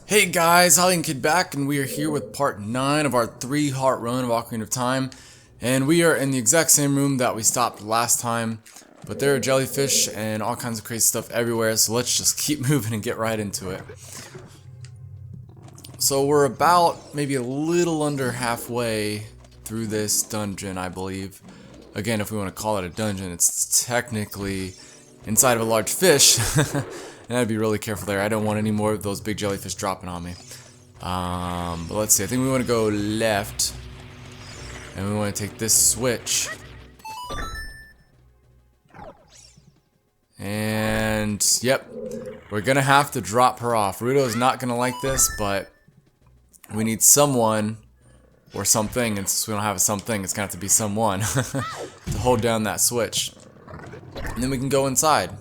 Hey guys, Hylian Kid back, and we are here with part 9 of our 3-heart run of Ocarina of Time. And we are in the exact same room that we stopped last time, but there are jellyfish and all kinds of crazy stuff everywhere, so let's just keep moving and get right into it. So we're about maybe a little under halfway through this dungeon, I believe. Again, if we want to call it a dungeon, it's technically inside of a large fish. And I'd be really careful there. I don't want any more of those big jellyfish dropping on me. But let's see. I think we want to go left. And we want to take this switch. And, yep. We're going to have to drop her off. Ruto's not going to like this, but we need someone or something. And since we don't have a something, it's going to have to be someone to hold down that switch. And then we can go inside.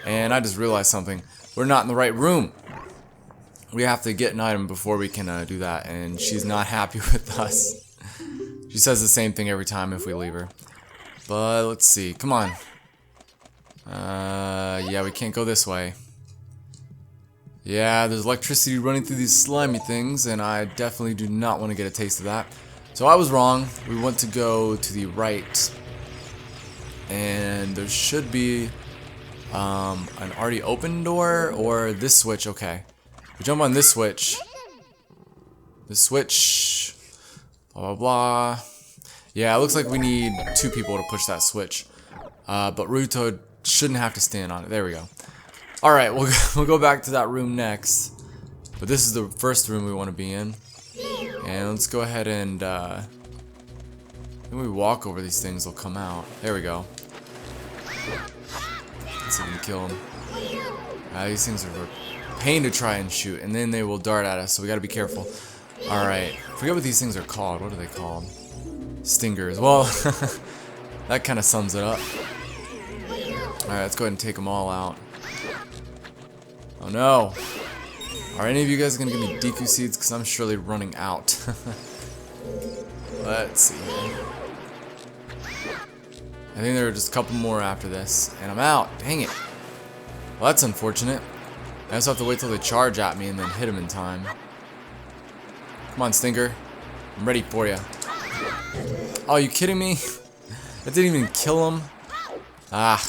And I just realized something. We're not in the right room. We have to get an item before we can do that. And she's not happy with us. She says the same thing every time if we leave her. But let's see. Come on. Yeah, we can't go this way. Yeah, there's electricity running through these slimy things. And I definitely do not want to get a taste of that. So I was wrong. We want to go to the right. And there should be an already open door or this switch. Okay, we jump on this switch, blah blah blah. Yeah, it looks like we need 2 people to push that switch, but Ruto shouldn't have to stand on it. There we go. Alright, we'll go back to that room next, but this is the first room we want to be in. And let's go ahead and when we walk over these things, they'll come out. There we go. Let's see if we can kill them. These things are a pain to try and shoot, and then they will dart at us, so we gotta be careful. Alright, I forget what these things are called. What are they called? Stingers. Well, that kind of sums it up. Alright, let's go ahead and take them all out. Oh no! Are any of you guys gonna give me Deku seeds? Because I'm surely running out. Let's see here. I think there are just a couple more after this, and I'm out. Dang it. Well, that's unfortunate. I just have to wait till they charge at me and then hit them in time. Come on, Stinker. I'm ready for you. Oh, are you kidding me? That didn't even kill him. Ah.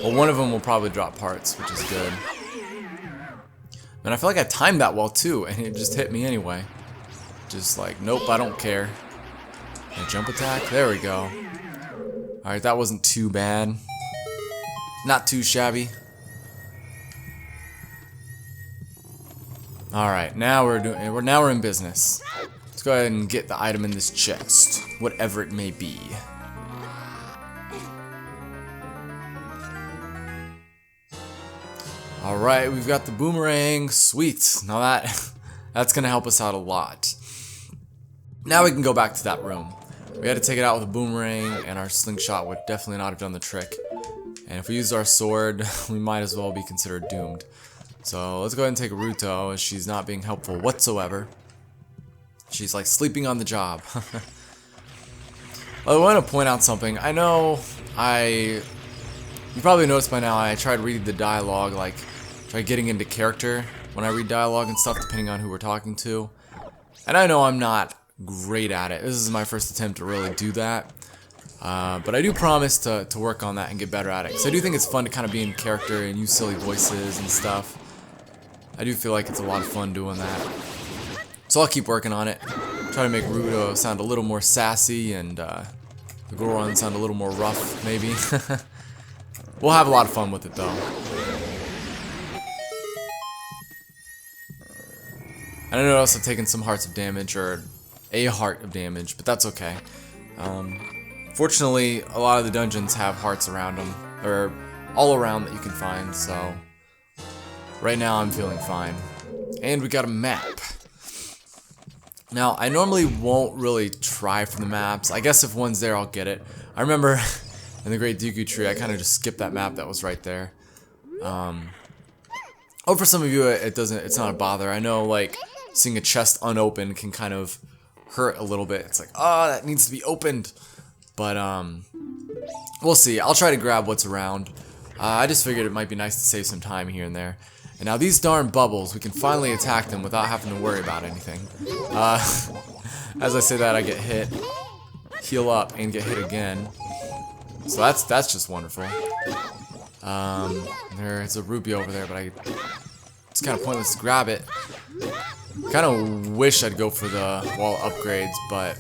Well, one of them will probably drop parts, which is good. And I feel like I timed that well, too, and it just hit me anyway. Just like, nope, I don't care. A jump attack? There we go. Alright, that wasn't too bad. Not too shabby. Alright, now we're in business. Let's go ahead and get the item in this chest, whatever it may be. Alright, we've got the boomerang. Sweet. Now that's gonna help us out a lot. Now we can go back to that room. We had to take it out with a boomerang, and our slingshot would definitely not have done the trick. And if we used our sword, we might as well be considered doomed. So let's go ahead and take Ruto, as she's not being helpful whatsoever. She's like sleeping on the job. Well, I want to point out something. I know you probably noticed by now I tried reading the dialogue, like try getting into character when I read dialogue and stuff, depending on who we're talking to. And I know I'm not great at it. This is my first attempt to really do that, but I do promise to work on that and get better at it, because I do think it's fun to kind of be in character and use silly voices and stuff. I do feel like it's a lot of fun doing that, so I'll keep working on it. Try to make Ruto sound a little more sassy and the Goron sound a little more rough, maybe. We'll have a lot of fun with it though. I don't know, I've taken some hearts of damage, or a heart of damage, but that's okay. Fortunately, a lot of the dungeons have hearts around them, or all around that you can find, so right now I'm feeling fine. And we got a map. Now, I normally won't really try for the maps. I guess if one's there, I'll get it. I remember in the Great Deku Tree, I kind of just skipped that map that was right there. Oh, for some of you, it's not a bother. I know, like, seeing a chest unopened can kind of hurt a little bit. It's like, oh, that needs to be opened. But we'll see. I'll try to grab what's around. I just figured it might be nice to save some time here and there. And now these darn bubbles, we can finally attack them without having to worry about anything. As I say that, I get hit, heal up, and get hit again. So that's just wonderful. There's a ruby over there, but it's kind of pointless to grab it. Kind of wish I'd go for the wall upgrades, but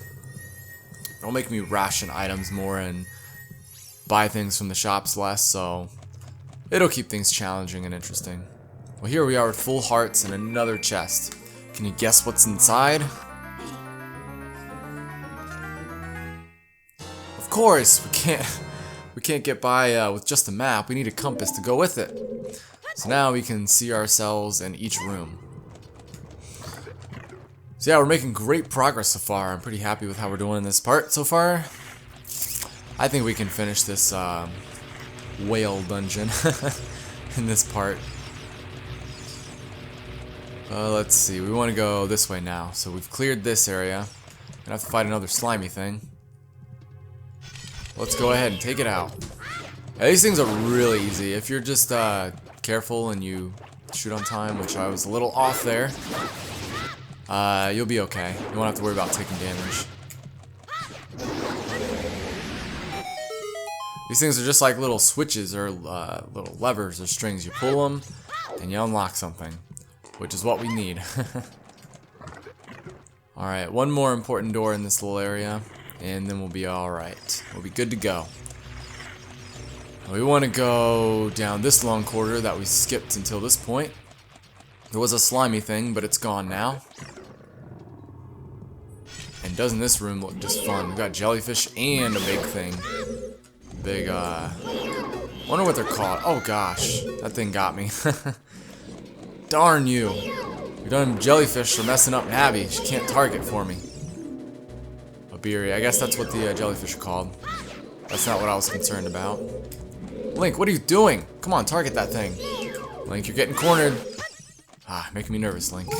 it'll make me ration items more and buy things from the shops less, so it'll keep things challenging and interesting. Well, here we are with full hearts and another chest. Can you guess what's inside? Of course, we can't get by with just a map. We need a compass to go with it. So now we can see ourselves in each room. So yeah, we're making great progress so far. I'm pretty happy with how we're doing in this part so far. I think we can finish this whale dungeon in this part. Let's see, we want to go this way now. So we've cleared this area. Gonna have to fight another slimy thing. Let's go ahead and take it out. Yeah, these things are really easy. If you're just careful and you shoot on time, which I was a little off there, you'll be okay. You won't have to worry about taking damage. These things are just like little switches or little levers or strings. You pull them and you unlock something, which is what we need. Alright, one more important door in this little area, and then we'll be alright. We'll be good to go. We want to go down this long corridor that we skipped until this point. There was a slimy thing, but it's gone now. And doesn't this room look just fun? We've got jellyfish and a big thing. Big, wonder what they're called. Oh gosh, that thing got me. Darn you. You done jellyfish are messing up Nabby. She can't target for me. A beery. I guess that's what the jellyfish are called. That's not what I was concerned about. Link, what are you doing? Come on, target that thing. Link, you're getting cornered. Ah, making me nervous, Link.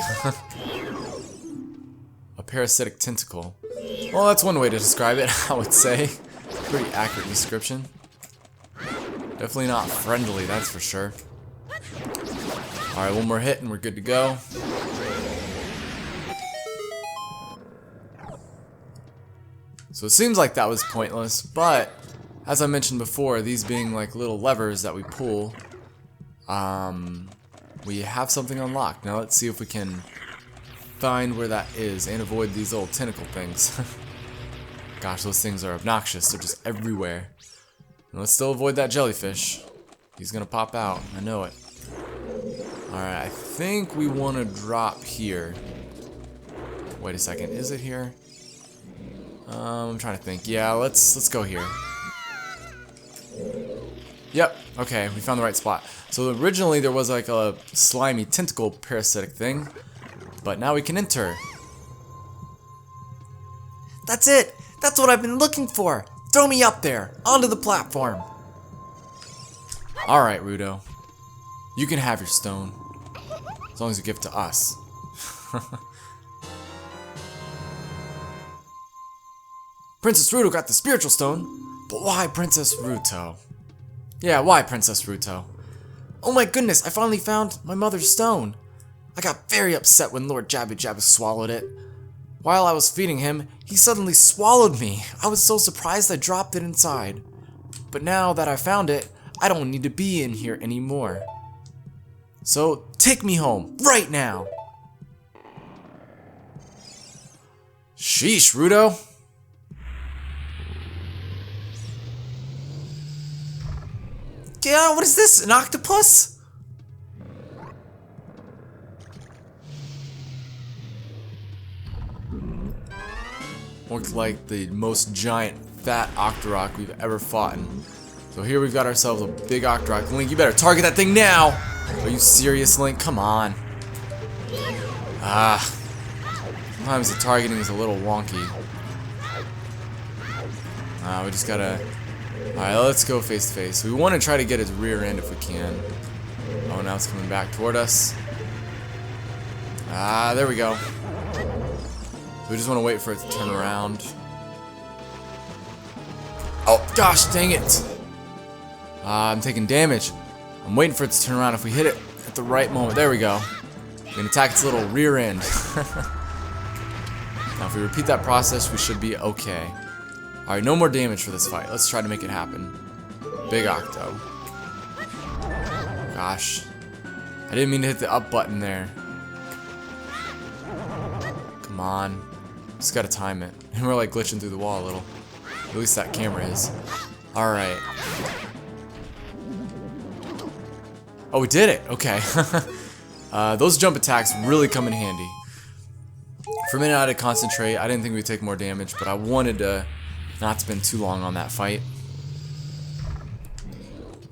A parasitic tentacle. Well, that's one way to describe it, I would say. Pretty accurate description. Definitely not friendly, that's for sure. Alright, one more hit and we're good to go. So it seems like that was pointless, but as I mentioned before, these being like little levers that we pull, we have something unlocked. Now let's see if we can find where that is and avoid these little tentacle things. Gosh, those things are obnoxious. They're just everywhere. And let's still avoid that jellyfish. He's gonna pop out. I know it. Alright, I think we want to drop here. Wait a second. Is it here? I'm trying to think. Yeah, let's go here. Yep. Okay, we found the right spot. So originally there was like a slimy tentacle parasitic thing, but now we can enter. That's it! That's what I've been looking for! Throw me up there, onto the platform! Alright, Rudo. You can have your stone. As long as you give it to us. Princess Ruto got the spiritual stone, but why Princess Ruto? Yeah, why Princess Ruto? Oh my goodness, I finally found my mother's stone! I got very upset when Lord Jabu Jabu swallowed it. While I was feeding him, he suddenly swallowed me. I was so surprised I dropped it inside. But now that I found it, I don't need to be in here anymore. So, take me home, right now! Sheesh, Rudo. Yeah, what is this, an octopus? Looked like the most giant, fat Octorok we've ever fought in. So here we've got ourselves a big Octorok. Link, you better target that thing now! Are you serious, Link? Come on. Sometimes the targeting is a little wonky. We just gotta... Alright, let's go face to face. We want to try to get his rear end if we can. Oh, now it's coming back toward us. There we go. We just want to wait for it to turn around. Oh, gosh, dang it. I'm taking damage. I'm waiting for it to turn around. If we hit it at the right moment. There we go. We can attack its little rear end. Now if we repeat that process, we should be okay. Alright, no more damage for this fight. Let's try to make it happen. Big Octo. Gosh. I didn't mean to hit the up button there. Come on. Just gotta time it. And we're like glitching through the wall a little. At least that camera is. Alright. Oh, we did it! Okay. Those jump attacks really come in handy. For a minute I had to concentrate. I didn't think we'd take more damage, but I wanted to not spend too long on that fight.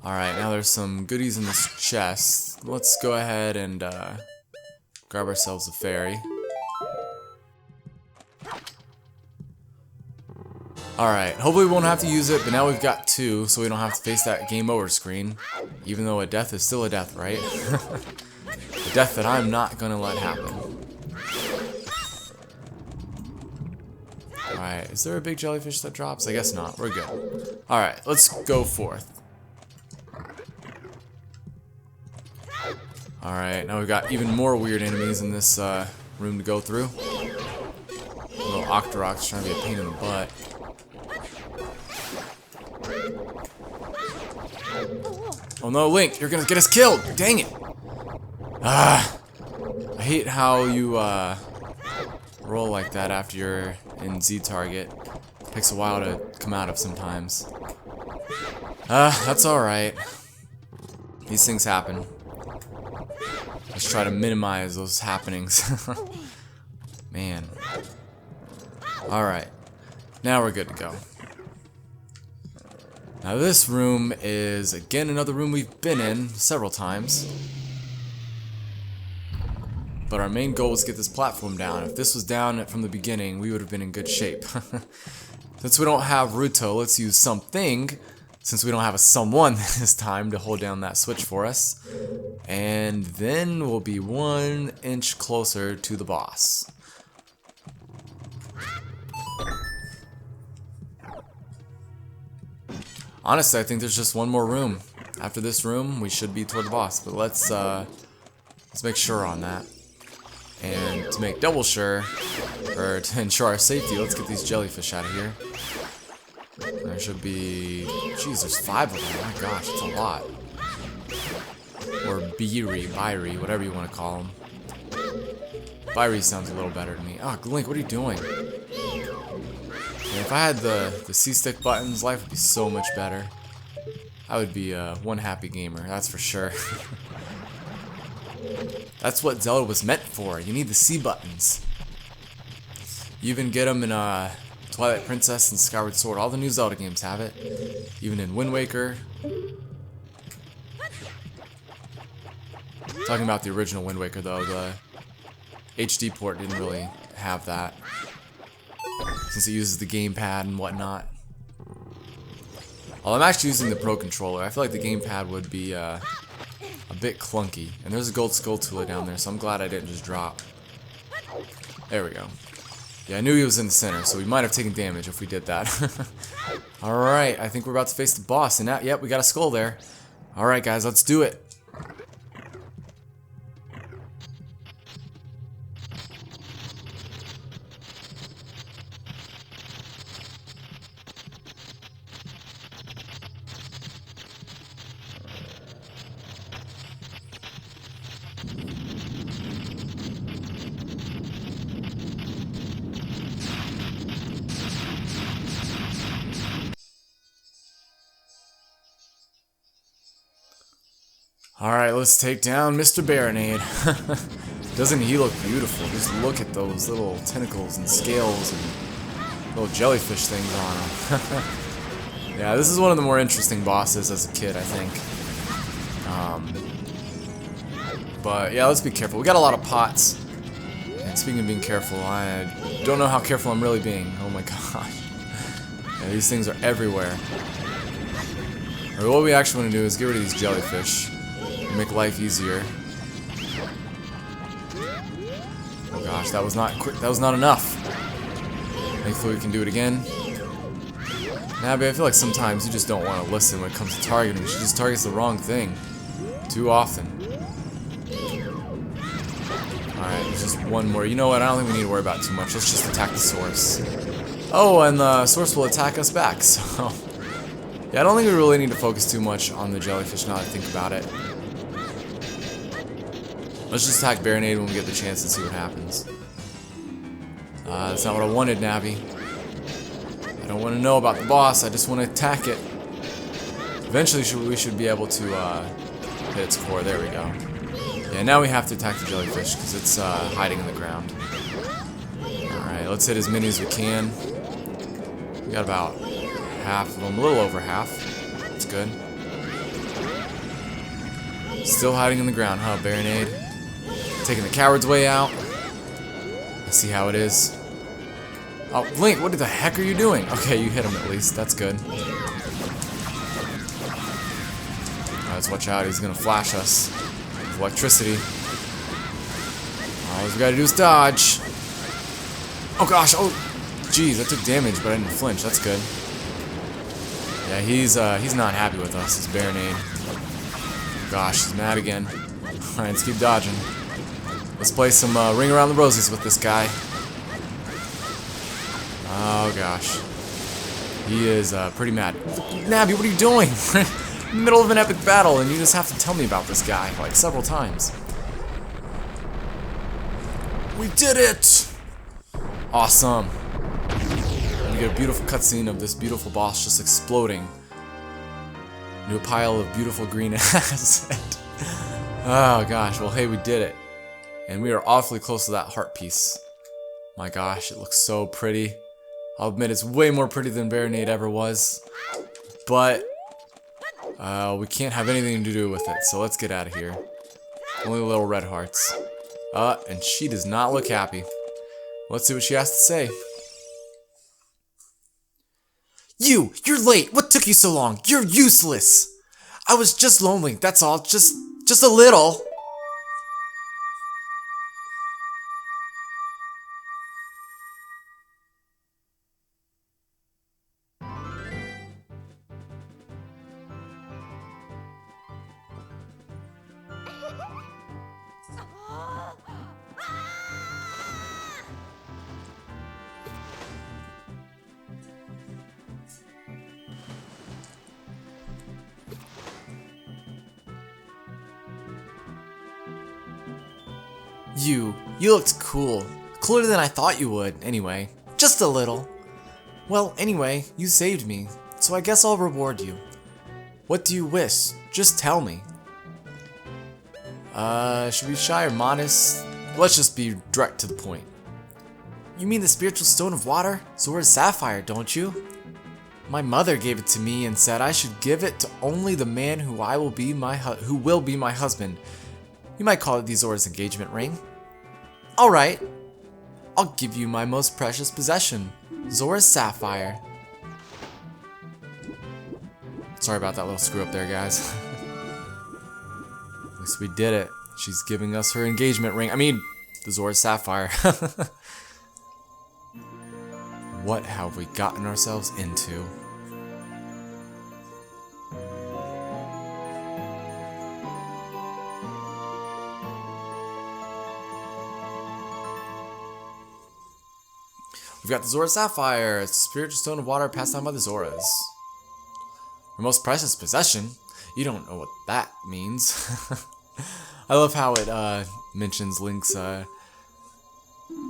Alright, now there's some goodies in this chest. Let's go ahead and grab ourselves a fairy. Alright, hopefully we won't have to use it, but now we've got two, so we don't have to face that game over screen. Even though a death is still a death, right? A death that I'm not gonna let happen. Alright, is there a big jellyfish that drops? I guess not. We're good. Alright, let's go forth. Alright, now we've got even more weird enemies in this room to go through. Little Octorok's trying to be a pain in the butt. Oh no, Link, you're gonna get us killed! Dang it! Ah! I hate how you roll like that after you're in Z target. Takes a while to come out of sometimes. That's alright. These things happen. Let's try to minimize those happenings. Man. Alright. Now we're good to go. Now this room is, again, another room we've been in several times. But our main goal was to get this platform down. If this was down from the beginning, we would have been in good shape. Since we don't have Ruto, let's use something, since we don't have a someone this time, to hold down that switch for us. And then we'll be 1 inch closer to the boss. Honestly, I think there's just one more room. After this room, we should be toward the boss. But let's make sure on that. And to make double sure, or to ensure our safety, let's get these jellyfish out of here. There should be... Jeez, there's 5 of them. Oh my gosh, it's a lot. Or Byrie, whatever you want to call them. Byrie sounds a little better to me. Oh, Link, what are you doing? Yeah, if I had the C-stick buttons, life would be so much better. I would be one happy gamer, that's for sure. That's what Zelda was meant for. You need the C buttons. You even get them in Twilight Princess and Skyward Sword. All the new Zelda games have it. Even in Wind Waker. Talking about the original Wind Waker though, the HD port didn't really have that. Since it uses the gamepad and whatnot. Well, I'm actually using the Pro Controller. I feel like the gamepad would be a bit clunky. And there's a gold Skulltula down there, so I'm glad I didn't just drop. There we go. Yeah, I knew he was in the center, so we might have taken damage if we did that. Alright, I think we're about to face the boss. And now, yep, we got a skull there. Alright, guys, let's do it. Alright, let's take down Mr. Baronade. Doesn't he look beautiful? Just look at those little tentacles and scales and little jellyfish things on him. Yeah, this is one of the more interesting bosses as a kid, I think. But yeah, let's be careful. We got a lot of pots. And speaking of being careful, I don't know how careful I'm really being. Oh my gosh. Yeah, these things are everywhere. Or what we actually want to do is get rid of these jellyfish. Make life easier. Oh gosh, that was not quick. That was not enough. Thankfully, we can do it again. Nah, but I feel like sometimes you just don't want to listen when it comes to targeting. She just targets the wrong thing too often. Alright, there's just one more. You know what? I don't think we need to worry about too much. Let's just attack the source. Oh, and the source will attack us back, so... Yeah, I don't think we really need to focus too much on the jellyfish now that I think about it. Let's just attack Baronade when we get the chance and see what happens. That's not what I wanted, Navi. I don't want to know about the boss, I just want to attack it. Eventually we should be able to hit its core. There we go. Yeah, now we have to attack the jellyfish because it's hiding in the ground. Alright, let's hit as many as we can. We got about half of them, a little over half. That's good. Still hiding in the ground, huh, Baronade? Taking the coward's way out. Let's see how it is. Oh, Link, what the heck are you doing? Okay, you hit him at least. That's good. Let's watch out. He's going to flash us with electricity. All we got to do is dodge. Oh, gosh. Oh, jeez. I took damage, but I didn't flinch. That's good. Yeah, he's not happy with us. It's Baronade. Gosh, he's mad again. All right, let's keep dodging. Let's play some Ring Around the Roses with this guy. Oh gosh. He is pretty mad. Navi, what are you doing? In the middle of an epic battle and you just have to tell me about this guy like several times. We did it! Awesome. And we get a beautiful cutscene of this beautiful boss just exploding into a pile of beautiful green acid. Oh gosh, well hey, we did it. And we are awfully close to that heart piece. My gosh, it looks so pretty. I'll admit it's way more pretty than Baronade ever was. But we can't have anything to do with it, so let's get out of here. Only little red hearts. And she does not look happy. Let's see what she has to say. You're late. What took you so long? You're useless. I was just lonely, that's all. Just a little. You looked cool. Cooler than I thought you would, anyway. Just a little. Well, anyway, you saved me, so I guess I'll reward you. What do you wish? Just tell me. Should we be shy or modest? Let's just be direct to the point. You mean the spiritual stone of water? Zora's Saphire, don't you? My mother gave it to me and said I should give it to only the man who will be my husband. You might call it the Zora's engagement ring. Alright, I'll give you my most precious possession, Zora's Saphire. Sorry about that little screw up there, guys. At least we did it. She's giving us her engagement ring. I mean, the Zora's Sapphire. What have we gotten ourselves into? We've got the Zora's Sapphire. It's a spiritual stone of water passed down by the Zoras. Her most precious possession? You don't know what that means. I love how it mentions Link's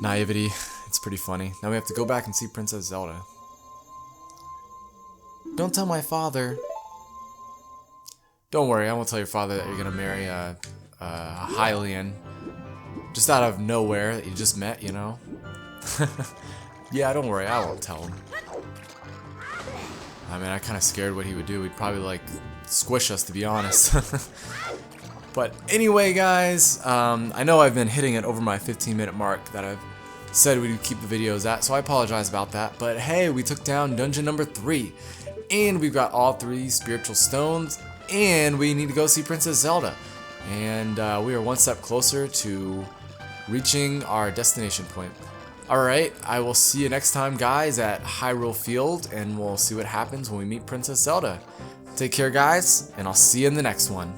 naivety. It's pretty funny. Now we have to go back and see Princess Zelda. Don't tell my father. Don't worry, I won't tell your father that you're gonna marry a Hylian. Just out of nowhere that you just met, you know? Yeah, don't worry, I won't tell him. I mean, I kind of scared what he would do. He'd probably, like, squish us, to be honest. But anyway, guys, I know I've been hitting it over my 15-minute mark that I've said we'd keep the videos at, so I apologize about that. But hey, we took down dungeon number 3, and we've got all 3 spiritual stones, and we need to go see Princess Zelda. And we are one step closer to reaching our destination point. Alright, I will see you next time, guys, at Hyrule Field, and we'll see what happens when we meet Princess Zelda. Take care, guys, and I'll see you in the next one.